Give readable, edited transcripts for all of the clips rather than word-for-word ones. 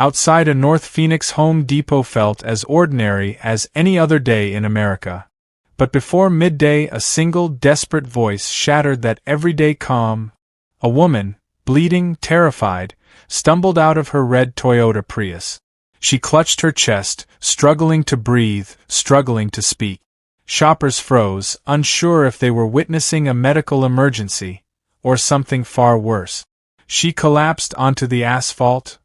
Outside a North Phoenix Home Depot felt as ordinary as any other day in America. But before midday a single desperate voice shattered that everyday calm. A woman, bleeding, terrified, stumbled out of her red Toyota Prius. She clutched her chest, struggling to breathe, struggling to speak. Shoppers froze, unsure if they were witnessing a medical emergency, or something far worse. She collapsed onto the asphalt.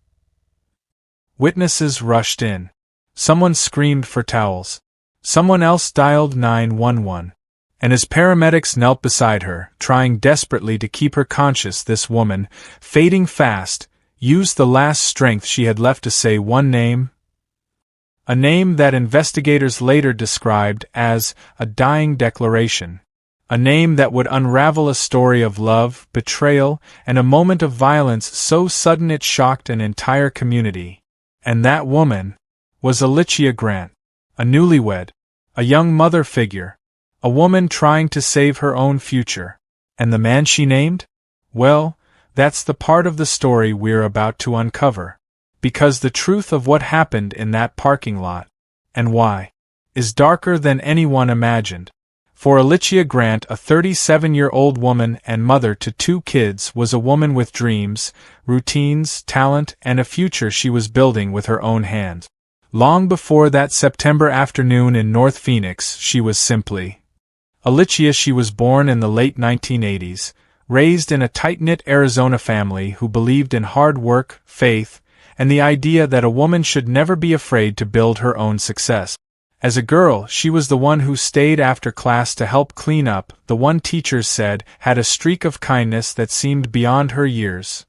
Witnesses rushed in. Someone screamed for towels. Someone else dialed 911. And as paramedics knelt beside her, trying desperately to keep her conscious, this woman, fading fast, used the last strength she had left to say one name. A name that investigators later described as a dying declaration. A name that would unravel a story of love, betrayal, and a moment of violence so sudden it shocked an entire community. And that woman was Aliccia Grant, a newlywed, a young mother figure, a woman trying to save her own future. And the man she named? Well, that's the part of the story we're about to uncover. Because the truth of what happened in that parking lot, and why, is darker than anyone imagined. For Aliccia Grant, a 37-year-old woman and mother to 2 kids, was a woman with dreams, routines, talent, and a future she was building with her own hands. Long before that September afternoon in North Phoenix, she was simply Aliccia. She was born in the late 1980s, raised in a tight-knit Arizona family who believed in hard work, faith, and the idea that a woman should never be afraid to build her own success. As a girl, she was the one who stayed after class to help clean up, the one teachers said had a streak of kindness that seemed beyond her years.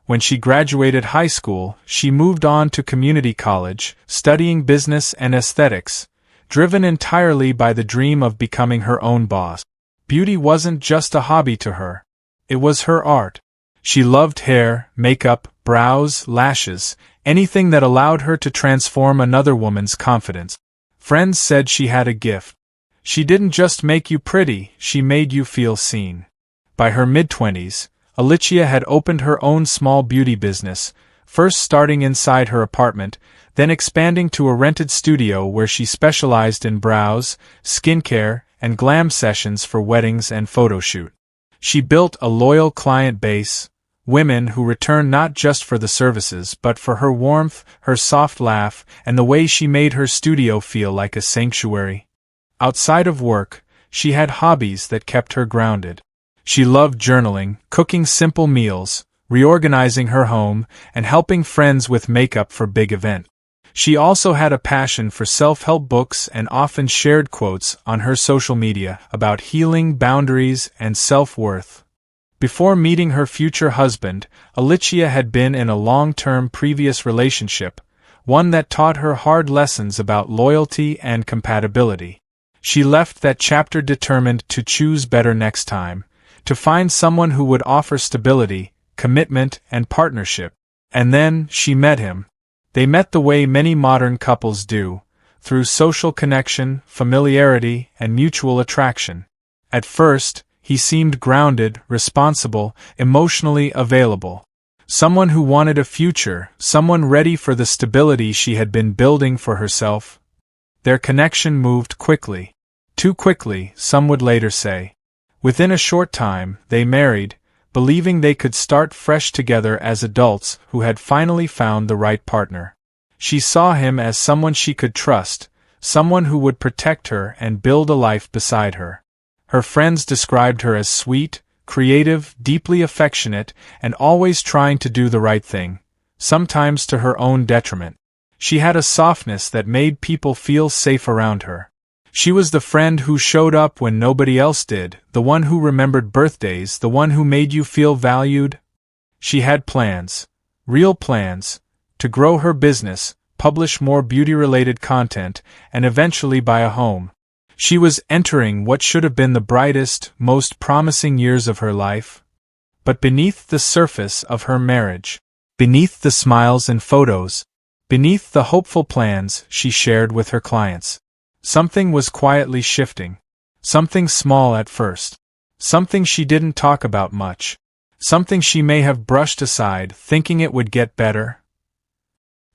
When she graduated high school, she moved on to community college, studying business and aesthetics, driven entirely by the dream of becoming her own boss. Beauty wasn't just a hobby to her. It was her art. She loved hair, makeup, brows, lashes, anything that allowed her to transform another woman's confidence. Friends said she had a gift. She didn't just make you pretty, she made you feel seen. By her mid-20s, Aliccia had opened her own small beauty business, first starting inside her apartment, then expanding to a rented studio where she specialized in brows, skincare, and glam sessions for weddings and photo shoot. She built a loyal client base, women who returned not just for the services but for her warmth, her soft laugh, and the way she made her studio feel like a sanctuary. Outside of work, she had hobbies that kept her grounded. She loved journaling, cooking simple meals, reorganizing her home, and helping friends with makeup for big events. She also had a passion for self-help books and often shared quotes on her social media about healing, boundaries, and self-worth. Before meeting her future husband, Aliccia had been in a long-term previous relationship, one that taught her hard lessons about loyalty and compatibility. She left that chapter determined to choose better next time, to find someone who would offer stability, commitment, and partnership. And then, she met him. They met the way many modern couples do, through social connection, familiarity, and mutual attraction. At first, he seemed grounded, responsible, emotionally available. Someone who wanted a future, someone ready for the stability she had been building for herself. Their connection moved quickly. Too quickly, some would later say. Within a short time, they married, believing they could start fresh together as adults who had finally found the right partner. She saw him as someone she could trust, someone who would protect her and build a life beside her. Her friends described her as sweet, creative, deeply affectionate, and always trying to do the right thing, sometimes to her own detriment. She had a softness that made people feel safe around her. She was the friend who showed up when nobody else did, the one who remembered birthdays, the one who made you feel valued. She had plans, real plans, to grow her business, publish more beauty-related content, and eventually buy a home. She was entering what should have been the brightest, most promising years of her life. But beneath the surface of her marriage, beneath the smiles and photos, beneath the hopeful plans she shared with her clients, something was quietly shifting. Something small at first. Something she didn't talk about much. something she may have brushed aside thinking it would get better.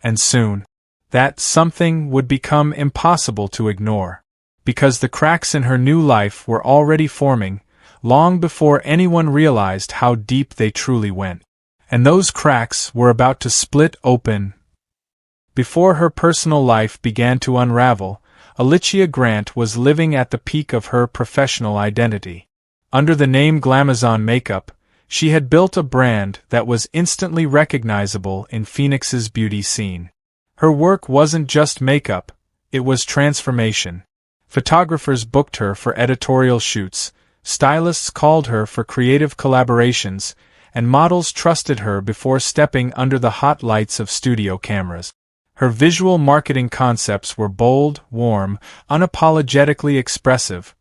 And soon, that something would become impossible to ignore, because the cracks in her new life were already forming, long before anyone realized how deep they truly went. And those cracks were about to split open. Before her personal life began to unravel, Aliccia Grant was living at the peak of her professional identity. Under the name Glamazon Makeup, she had built a brand that was instantly recognizable in Phoenix's beauty scene. Her work wasn't just makeup, it was transformation. Photographers booked her for editorial shoots, stylists called her for creative collaborations, and models trusted her before stepping under the hot lights of studio cameras. Her visual marketing concepts were bold, warm, unapologetically expressive,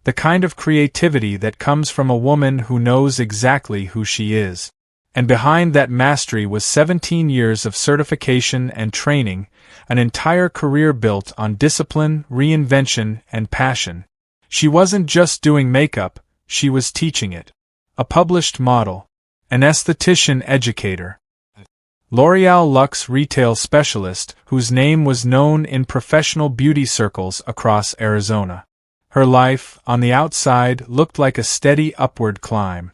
the kind of creativity that comes from a woman who knows exactly who she is. And behind that mastery was 17 years of certification and training, an entire career built on discipline, reinvention, and passion. She wasn't just doing makeup, she was teaching it. A published model, an esthetician educator, L'Oréal Luxe retail specialist whose name was known in professional beauty circles across Arizona. Her life, on the outside, looked like a steady upward climb.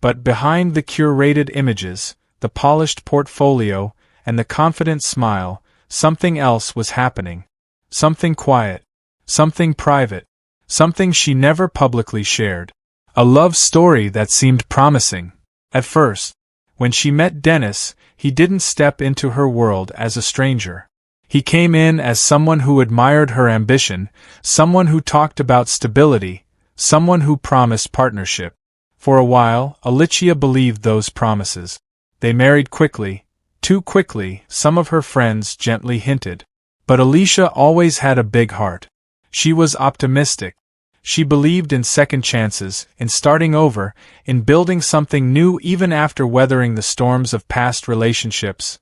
But behind the curated images, the polished portfolio, and the confident smile, something else was happening. Something quiet. Something private. Something she never publicly shared. A love story that seemed promising. At first, when she met Dennis, he didn't step into her world as a stranger. He came in as someone who admired her ambition, someone who talked about stability, someone who promised partnership. For a while, Aliccia believed those promises. They married quickly, too quickly, some of her friends gently hinted. But Aliccia always had a big heart. She was optimistic. She believed in second chances, in starting over, in building something new even after weathering the storms of past relationships.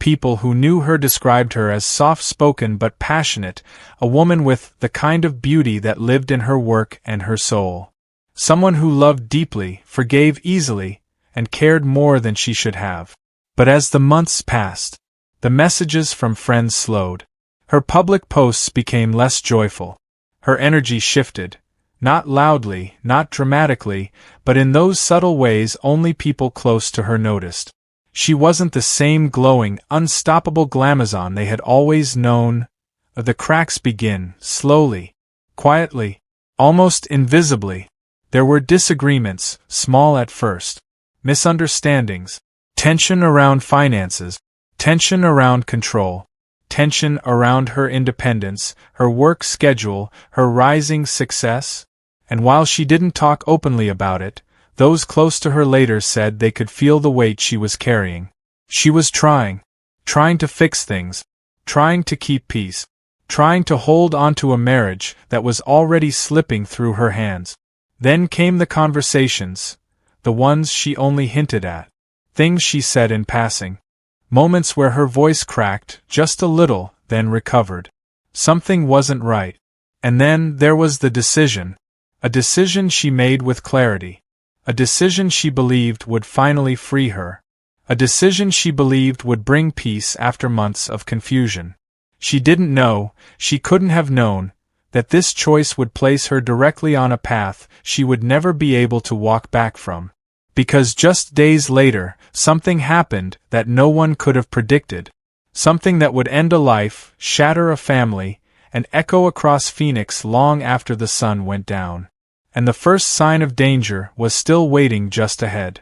People who knew her described her as soft-spoken but passionate, a woman with the kind of beauty that lived in her work and her soul. Someone who loved deeply, forgave easily, and cared more than she should have. But as the months passed, the messages from friends slowed. Her public posts became less joyful. Her energy shifted, not loudly, not dramatically, but in those subtle ways only people close to her noticed. She wasn't the same glowing, unstoppable Glamazon they had always known. The cracks begin, slowly, quietly, almost invisibly. There were disagreements, small at first, misunderstandings, tension around finances, tension around control, tension around her independence, her work schedule, her rising success. And while she didn't talk openly about it, those close to her later said they could feel the weight she was carrying. She was trying to fix things, trying to keep peace, trying to hold onto a marriage that was already slipping through her hands. Then came the conversations, the ones she only hinted at, things she said in passing, moments where her voice cracked just a little, then recovered. Something wasn't right. And then there was the decision, a decision she made with clarity. A decision she believed would finally free her. A decision she believed would bring peace after months of confusion. She didn't know, she couldn't have known, that this choice would place her directly on a path she would never be able to walk back from. Because just days later, something happened that no one could have predicted. Something that would end a life, shatter a family, and echo across Phoenix long after the sun went down. And the first sign of danger was still waiting just ahead.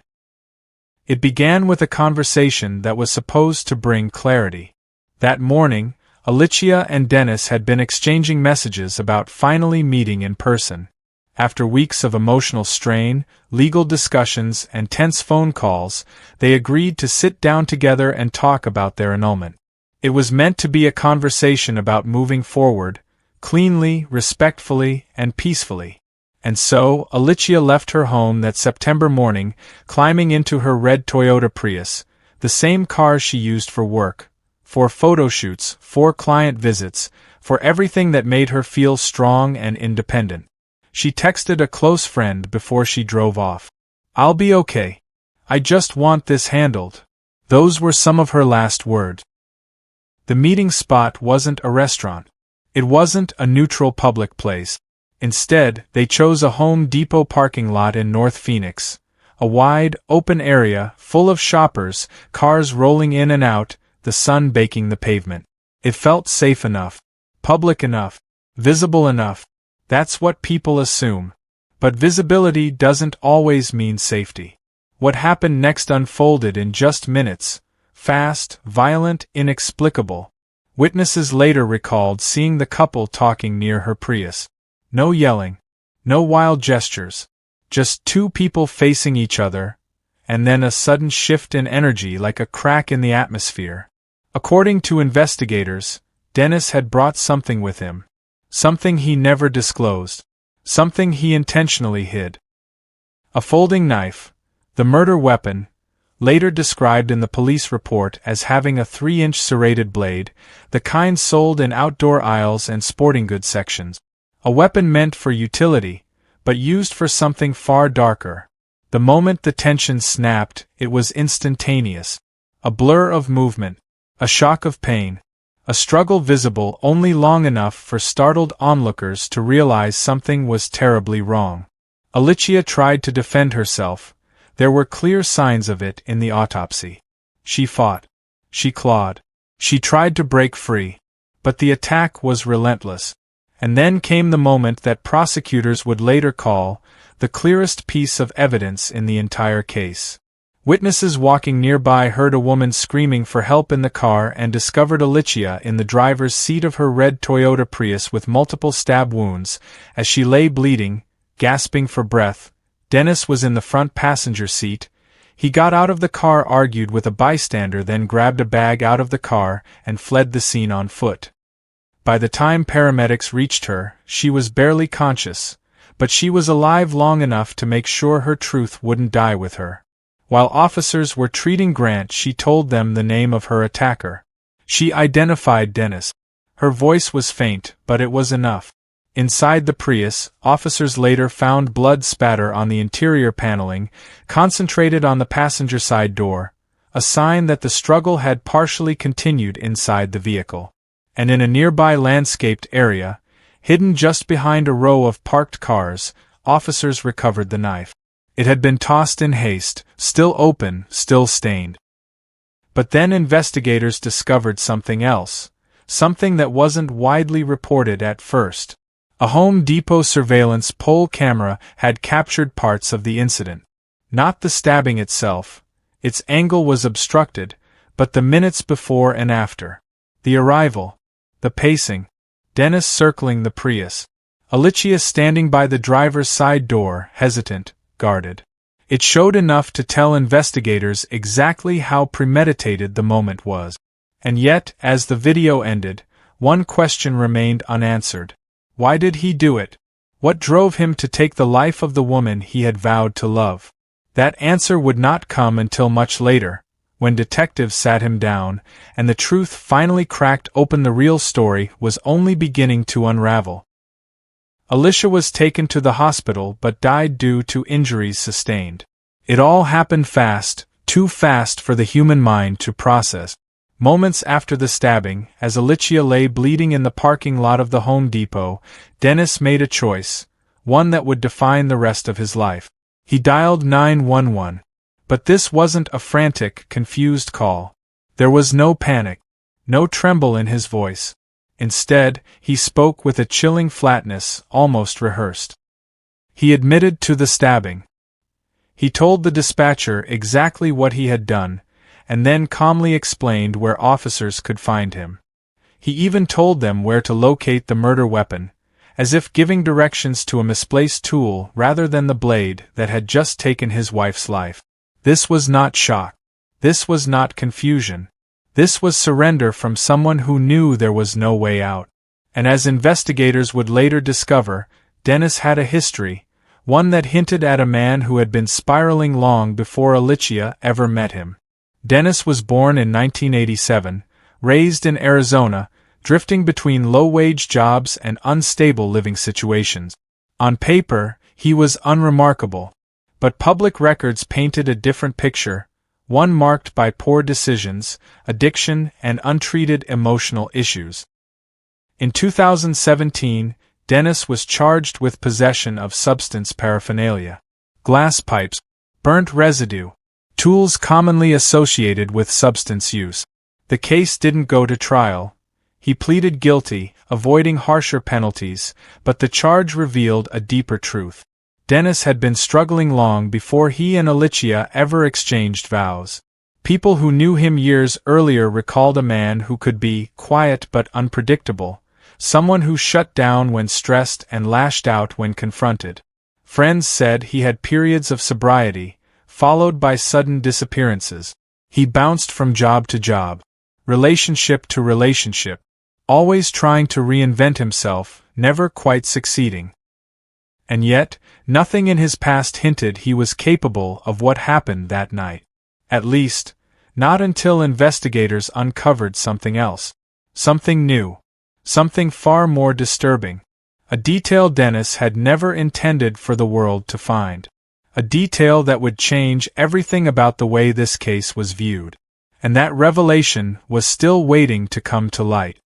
It began with a conversation that was supposed to bring clarity. That morning, Aliccia and Dennis had been exchanging messages about finally meeting in person. After weeks of emotional strain, legal discussions, and tense phone calls, they agreed to sit down together and talk about their annulment. It was meant to be a conversation about moving forward, cleanly, respectfully, and peacefully. And so, Aliccia left her home that September morning, climbing into her red Toyota Prius, the same car she used for work, for photo shoots, for client visits, for everything that made her feel strong and independent. She texted a close friend before she drove off. "I'll be okay. I just want this handled. Those were some of her last words. The meeting spot wasn't a restaurant. It wasn't a neutral public place. Instead, they chose a Home Depot parking lot in North Phoenix. A wide, open area, full of shoppers, cars rolling in and out, the sun baking the pavement. It felt safe enough, public enough, visible enough. That's what people assume. But visibility doesn't always mean safety. What happened next unfolded in just minutes. Fast, violent, inexplicable. Witnesses later recalled seeing the couple talking near her Prius. No yelling. No wild gestures. Just two people facing each other, and then a sudden shift in energy like a crack in the atmosphere. According to investigators, Dennis had brought something with him. Something he never disclosed. Something he intentionally hid. A folding knife, the murder weapon, later described in the police report as having a 3-inch serrated blade, the kind sold in outdoor aisles and sporting goods sections. A weapon meant for utility, but used for something far darker. The moment the tension snapped, it was instantaneous. A blur of movement, a shock of pain, a struggle visible only long enough for startled onlookers to realize something was terribly wrong. Aliccia tried to defend herself. There were clear signs of it in the autopsy. She fought. She clawed. She tried to break free. But the attack was relentless. And then came the moment that prosecutors would later call the clearest piece of evidence in the entire case. Witnesses walking nearby heard a woman screaming for help in the car and discovered Aliccia in the driver's seat of her red Toyota Prius with multiple stab wounds. As she lay bleeding, gasping for breath, Dennis was in the front passenger seat. He got out of the car, argued with a bystander, then grabbed a bag out of the car and fled the scene on foot. By the time paramedics reached her, she was barely conscious, but she was alive long enough to make sure her truth wouldn't die with her. While officers were treating Grant, she told them the name of her attacker. She identified Dennis. Her voice was faint, but it was enough. Inside the Prius, officers later found blood spatter on the interior paneling, concentrated on the passenger side door, a sign that the struggle had partially continued inside the vehicle. And in a nearby landscaped area, hidden just behind a row of parked cars, officers recovered the knife. It had been tossed in haste, still open, still stained. But then investigators discovered something else, something that wasn't widely reported at first. A Home Depot surveillance poll camera had captured parts of the incident. Not the stabbing itself, its angle was obstructed, but the minutes before and after. The arrival. The pacing. Dennis circling the Prius. Aliccia standing by the driver's side door, hesitant, guarded. It showed enough to tell investigators exactly how premeditated the moment was. And yet, as the video ended, one question remained unanswered. Why did he do it? What drove him to take the life of the woman he had vowed to love? That answer would not come until much later, when detectives sat him down, and the truth finally cracked open. The real story was only beginning to unravel. Aliccia was taken to the hospital but died due to injuries sustained. It all happened fast, too fast for the human mind to process. Moments after the stabbing, as Aliccia lay bleeding in the parking lot of the Home Depot, Dennis made a choice, one that would define the rest of his life. He dialed 911. But this wasn't a frantic, confused call. There was no panic, no tremble in his voice. Instead, he spoke with a chilling flatness, almost rehearsed. He admitted to the stabbing. He told the dispatcher exactly what he had done, and then calmly explained where officers could find him. He even told them where to locate the murder weapon, as if giving directions to a misplaced tool rather than the blade that had just taken his wife's life. This was not shock. This was not confusion. This was surrender from someone who knew there was no way out. And as investigators would later discover, Dennis had a history, one that hinted at a man who had been spiraling long before Aliccia ever met him. Dennis was born in 1987, raised in Arizona, drifting between low-wage jobs and unstable living situations. On paper, he was unremarkable. But public records painted a different picture, one marked by poor decisions, addiction, and untreated emotional issues. In 2017, Dennis was charged with possession of substance paraphernalia, glass pipes, burnt residue, tools commonly associated with substance use. The case didn't go to trial. He pleaded guilty, avoiding harsher penalties, but the charge revealed a deeper truth. Dennis had been struggling long before he and Aliccia ever exchanged vows. People who knew him years earlier recalled a man who could be quiet but unpredictable, someone who shut down when stressed and lashed out when confronted. Friends said he had periods of sobriety, followed by sudden disappearances. He bounced from job to job, relationship to relationship, always trying to reinvent himself, never quite succeeding. And yet, nothing in his past hinted he was capable of what happened that night. At least, not until investigators uncovered something else. Something new. Something far more disturbing. A detail Dennis had never intended for the world to find. A detail that would change everything about the way this case was viewed. And that revelation was still waiting to come to light.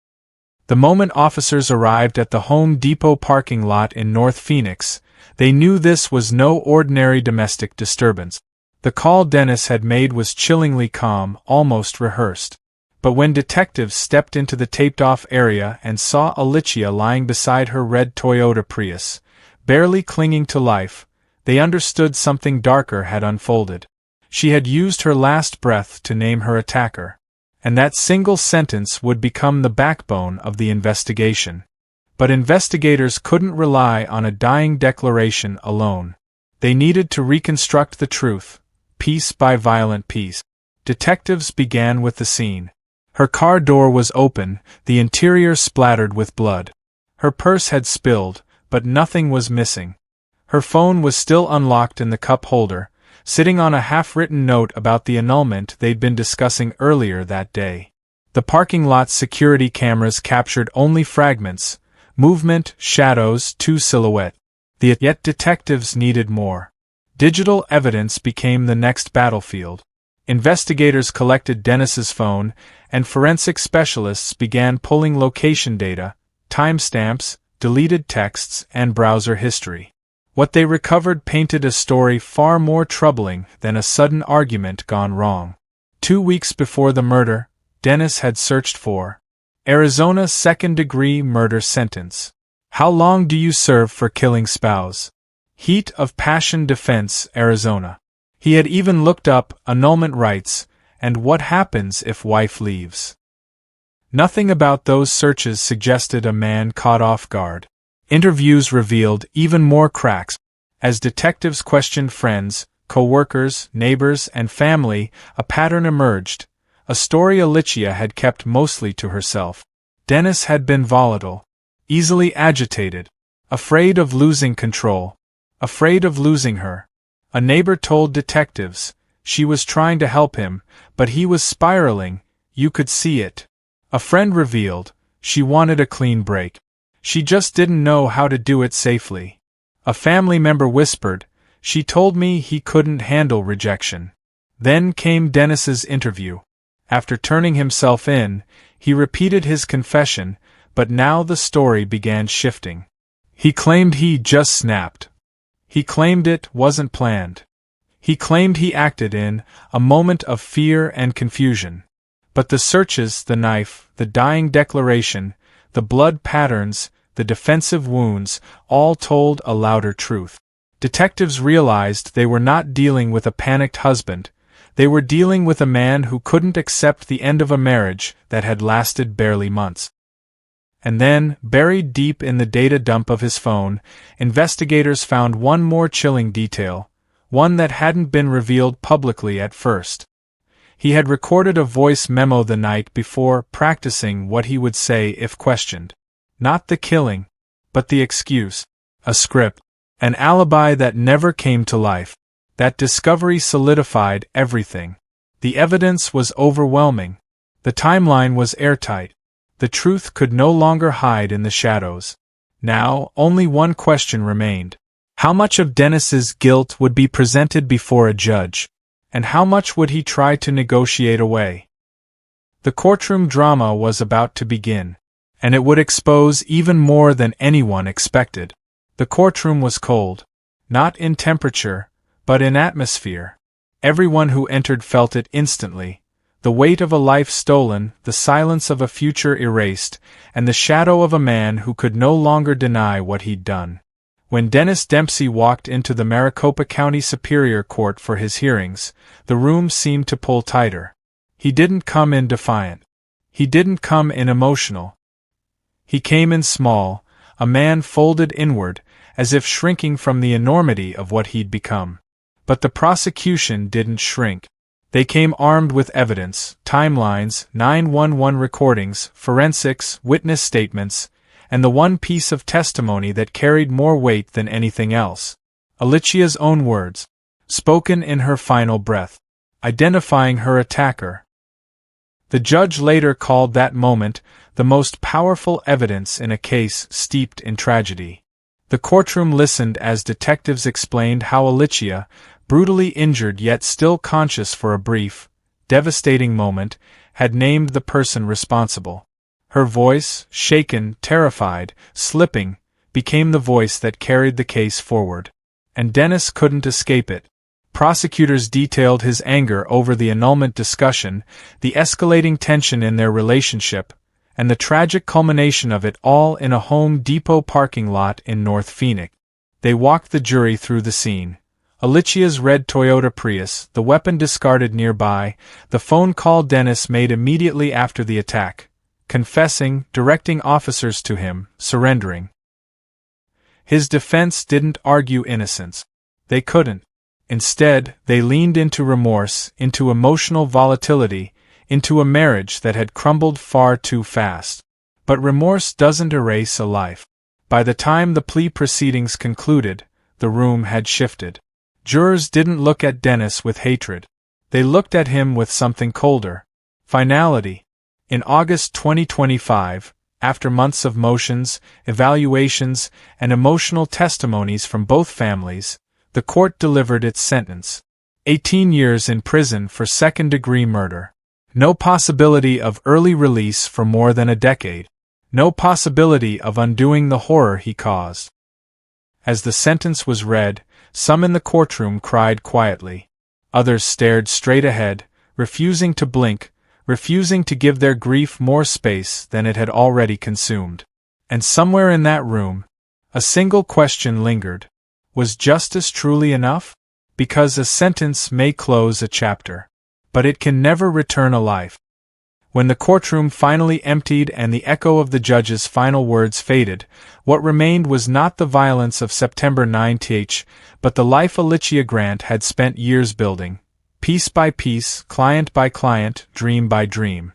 The moment officers arrived at the Home Depot parking lot in North Phoenix, they knew this was no ordinary domestic disturbance. The call Dennis had made was chillingly calm, almost rehearsed. But when detectives stepped into the taped-off area and saw Aliccia lying beside her red Toyota Prius, barely clinging to life, they understood something darker had unfolded. She had used her last breath to name her attacker. And that single sentence would become the backbone of the investigation. But investigators couldn't rely on a dying declaration alone. They needed to reconstruct the truth, piece by violent piece. Detectives began with the scene. Her car door was open, the interior splattered with blood. Her purse had spilled, but nothing was missing. Her phone was still unlocked in the cup holder, sitting on a half-written note about the annulment they'd been discussing earlier that day. The parking lot's security cameras captured only fragments, movement, shadows, two silhouettes. Yet detectives needed more. Digital evidence became the next battlefield. Investigators collected Dennis's phone, and forensic specialists began pulling location data, timestamps, deleted texts, and browser history. What they recovered painted a story far more troubling than a sudden argument gone wrong. 2 weeks before the murder, Dennis had searched for Arizona second-degree murder sentence. How long do you serve for killing spouse? Heat of passion defense, Arizona. He had even looked up annulment rights and what happens if wife leaves. Nothing about those searches suggested a man caught off guard. Interviews revealed even more cracks. As detectives questioned friends, co-workers, neighbors, and family, a pattern emerged, a story Aliccia had kept mostly to herself. Dennis had been volatile, easily agitated, afraid of losing control, afraid of losing her. A neighbor told detectives she was trying to help him, but he was spiraling, you could see it. A friend revealed she wanted a clean break. She just didn't know how to do it safely. A family member whispered, she told me he couldn't handle rejection. Then came Dennis's interview. After turning himself in, he repeated his confession, but now the story began shifting. He claimed he just snapped. He claimed it wasn't planned. He claimed he acted in a moment of fear and confusion. But the searches, the knife, the dying declaration, the blood patterns, the defensive wounds, all told a louder truth. Detectives realized they were not dealing with a panicked husband. They were dealing with a man who couldn't accept the end of a marriage that had lasted barely months. And then, buried deep in the data dump of his phone, investigators found one more chilling detail, one that hadn't been revealed publicly at first. He had recorded a voice memo the night before, practicing what he would say if questioned. Not the killing, but the excuse. A script. An alibi that never came to life. That discovery solidified everything. The evidence was overwhelming. The timeline was airtight. The truth could no longer hide in the shadows. Now, only one question remained. How much of Dennis's guilt would be presented before a judge, and how much would he try to negotiate away? The courtroom drama was about to begin, and it would expose even more than anyone expected. The courtroom was cold, not in temperature, but in atmosphere. Everyone who entered felt it instantly. The weight of a life stolen, the silence of a future erased, and the shadow of a man who could no longer deny what he'd done. When Dennis Dempsey walked into the Maricopa County Superior Court for his hearings, the room seemed to pull tighter. He didn't come in defiant. He didn't come in emotional. He came in small, a man folded inward, as if shrinking from the enormity of what he'd become. But the prosecution didn't shrink. They came armed with evidence, timelines, 911 recordings, forensics, witness statements, and the one piece of testimony that carried more weight than anything else. Aliccia's own words, spoken in her final breath, identifying her attacker. The judge later called that moment the most powerful evidence in a case steeped in tragedy. The courtroom listened as detectives explained how Aliccia, brutally injured yet still conscious for a brief, devastating moment, had named the person responsible. Her voice, shaken, terrified, slipping, became the voice that carried the case forward. And Dennis couldn't escape it. Prosecutors detailed his anger over the annulment discussion, the escalating tension in their relationship, and the tragic culmination of it all in a Home Depot parking lot in North Phoenix. They walked the jury through the scene. Aliccia's red Toyota Prius, the weapon discarded nearby, the phone call Dennis made immediately after the attack, confessing, directing officers to him, surrendering. His defense didn't argue innocence. They couldn't. Instead, they leaned into remorse, into emotional volatility, into a marriage that had crumbled far too fast. But remorse doesn't erase a life. By the time the plea proceedings concluded, the room had shifted. Jurors didn't look at Dennis with hatred. They looked at him with something colder. Finality. In August 2025, after months of motions, evaluations, and emotional testimonies from both families, the court delivered its sentence. 18 years in prison for second-degree murder. No possibility of early release for more than a decade. No possibility of undoing the horror he caused. As the sentence was read, some in the courtroom cried quietly. Others stared straight ahead, refusing to blink, refusing to give their grief more space than it had already consumed. And somewhere in that room, a single question lingered. Was justice truly enough? Because a sentence may close a chapter, but it can never return a life. When the courtroom finally emptied and the echo of the judge's final words faded, what remained was not the violence of September 9th, but the life Aliccia Grant had spent years building, piece by piece, client by client, dream by dream.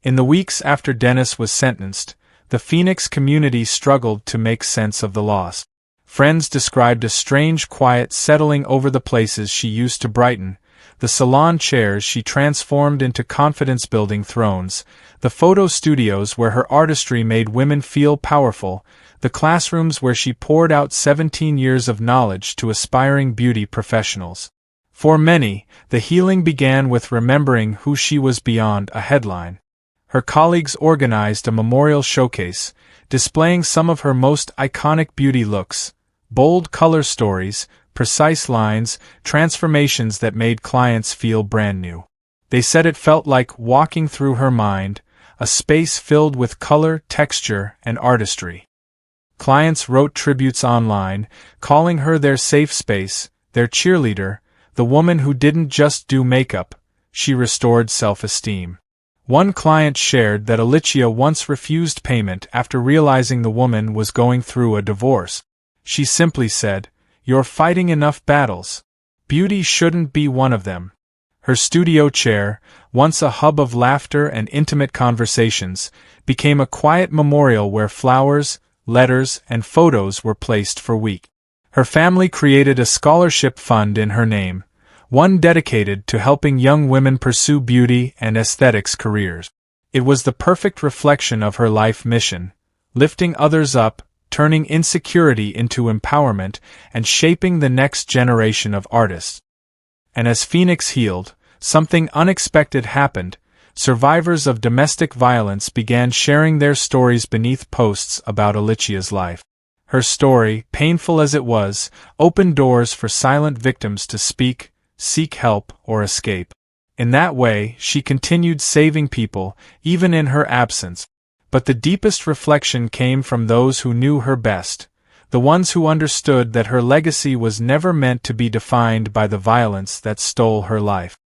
In the weeks after Dennis was sentenced, the Phoenix community struggled to make sense of the loss. Friends described a strange quiet settling over the places she used to brighten, the salon chairs she transformed into confidence-building thrones, the photo studios where her artistry made women feel powerful, the classrooms where she poured out 17 years of knowledge to aspiring beauty professionals. For many, the healing began with remembering who she was beyond a headline. Her colleagues organized a memorial showcase, displaying some of her most iconic beauty looks, bold color stories, precise lines, transformations that made clients feel brand new. They said it felt like walking through her mind, a space filled with color, texture, and artistry. Clients wrote tributes online, calling her their safe space, their cheerleader, the woman who didn't just do makeup, she restored self-esteem. One client shared that Aliccia once refused payment after realizing the woman was going through a divorce. She simply said, "You're fighting enough battles. Beauty shouldn't be one of them." Her studio chair, once a hub of laughter and intimate conversations, became a quiet memorial where flowers, letters, and photos were placed for weeks. Her family created a scholarship fund in her name, one dedicated to helping young women pursue beauty and aesthetics careers. It was the perfect reflection of her life mission, lifting others up, turning insecurity into empowerment and shaping the next generation of artists. And as Phoenix healed, something unexpected happened. Survivors of domestic violence began sharing their stories beneath posts about Aliccia's life. Her story, painful as it was, opened doors for silent victims to speak, seek help, or escape. In that way, she continued saving people, even in her absence. But the deepest reflection came from those who knew her best, the ones who understood that her legacy was never meant to be defined by the violence that stole her life.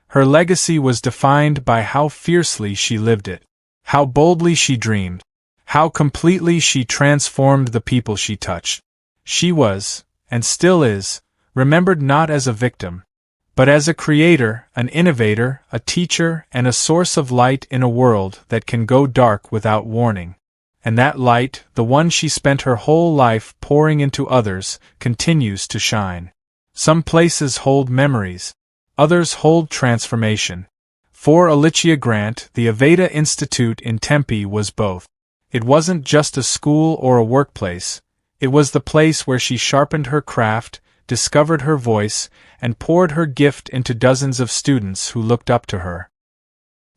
Her legacy was defined by how fiercely she lived it, how boldly she dreamed, how completely she transformed the people she touched. She was, and still is, remembered not as a victim, but as a creator, an innovator, a teacher, and a source of light in a world that can go dark without warning. And that light, the one she spent her whole life pouring into others, continues to shine. Some places hold memories. Others hold transformation. For Aliccia Grant, the Aveda Institute in Tempe was both. It wasn't just a school or a workplace. It was the place where she sharpened her craft, discovered her voice, and poured her gift into dozens of students who looked up to her.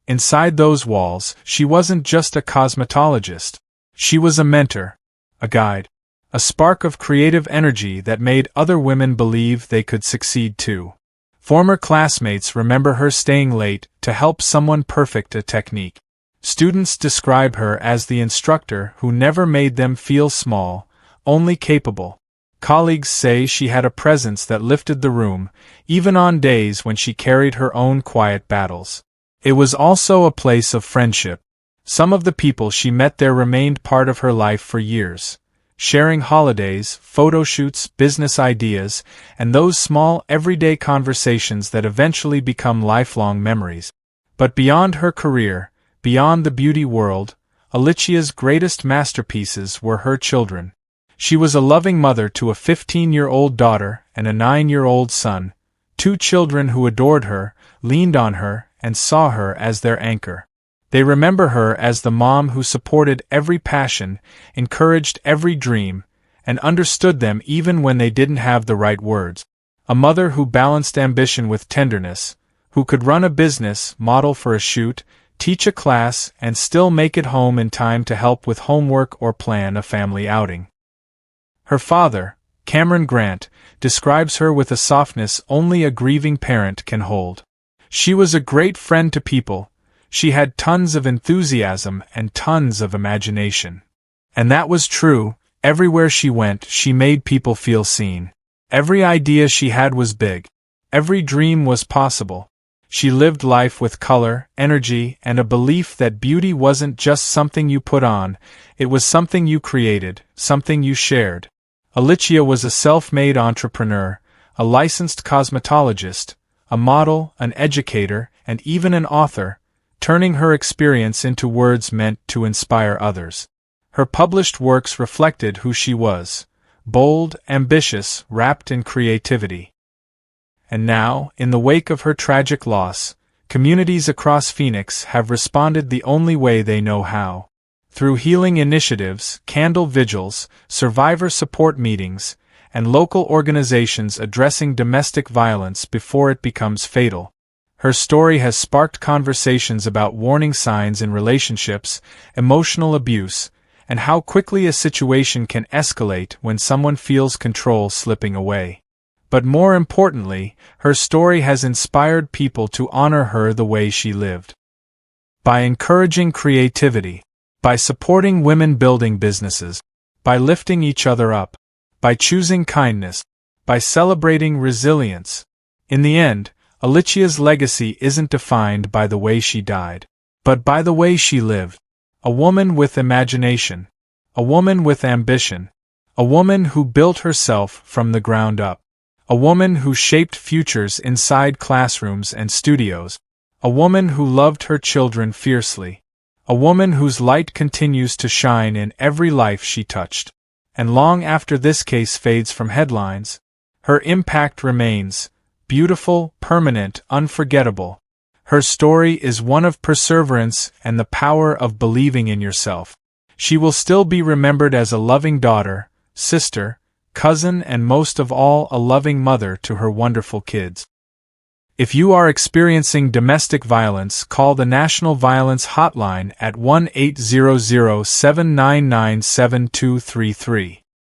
Inside those walls, she wasn't just a cosmetologist. She was a mentor, a guide, a spark of creative energy that made other women believe they could succeed too. Former classmates remember her staying late to help someone perfect a technique. Students describe her as the instructor who never made them feel small, only capable. Colleagues say she had a presence that lifted the room, even on days when she carried her own quiet battles. It was also a place of friendship. Some of the people she met there remained part of her life for years, sharing holidays, photo shoots, business ideas, and those small, everyday conversations that eventually become lifelong memories. But beyond her career, beyond the beauty world, Aliccia's greatest masterpieces were her children. She was a loving mother to a 15-year-old daughter and a 9-year-old son, two children who adored her, leaned on her, and saw her as their anchor. They remember her as the mom who supported every passion, encouraged every dream, and understood them even when they didn't have the right words. A mother who balanced ambition with tenderness, who could run a business, model for a shoot, teach a class, and still make it home in time to help with homework or plan a family outing. Her father, Cameron Grant, describes her with a softness only a grieving parent can hold. She was a great friend to people. She had tons of enthusiasm and tons of imagination. And that was true. Everywhere she went, she made people feel seen. Every idea she had was big. Every dream was possible. She lived life with color, energy, and a belief that beauty wasn't just something you put on, it was something you created, something you shared. Aliccia was a self-made entrepreneur, a licensed cosmetologist, a model, an educator, and even an author, turning her experience into words meant to inspire others. Her published works reflected who she was, bold, ambitious, wrapped in creativity. And now, in the wake of her tragic loss, communities across Phoenix have responded the only way they know how. Through healing initiatives, candle vigils, survivor support meetings, and local organizations addressing domestic violence before it becomes fatal. Her story has sparked conversations about warning signs in relationships, emotional abuse, and how quickly a situation can escalate when someone feels control slipping away. But more importantly, her story has inspired people to honor her the way she lived. By encouraging creativity, by supporting women building businesses, by lifting each other up, by choosing kindness, by celebrating resilience. In the end, Aliccia's legacy isn't defined by the way she died, but by the way she lived. A woman with imagination, a woman with ambition, a woman who built herself from the ground up, a woman who shaped futures inside classrooms and studios, a woman who loved her children fiercely, a woman whose light continues to shine in every life she touched. And long after this case fades from headlines, her impact remains. Beautiful, permanent, unforgettable. Her story is one of perseverance and the power of believing in yourself. She will still be remembered as a loving daughter, sister, cousin, and most of all, a loving mother to her wonderful kids. If you are experiencing domestic violence, call the National Violence Hotline at 1-800-799-7233.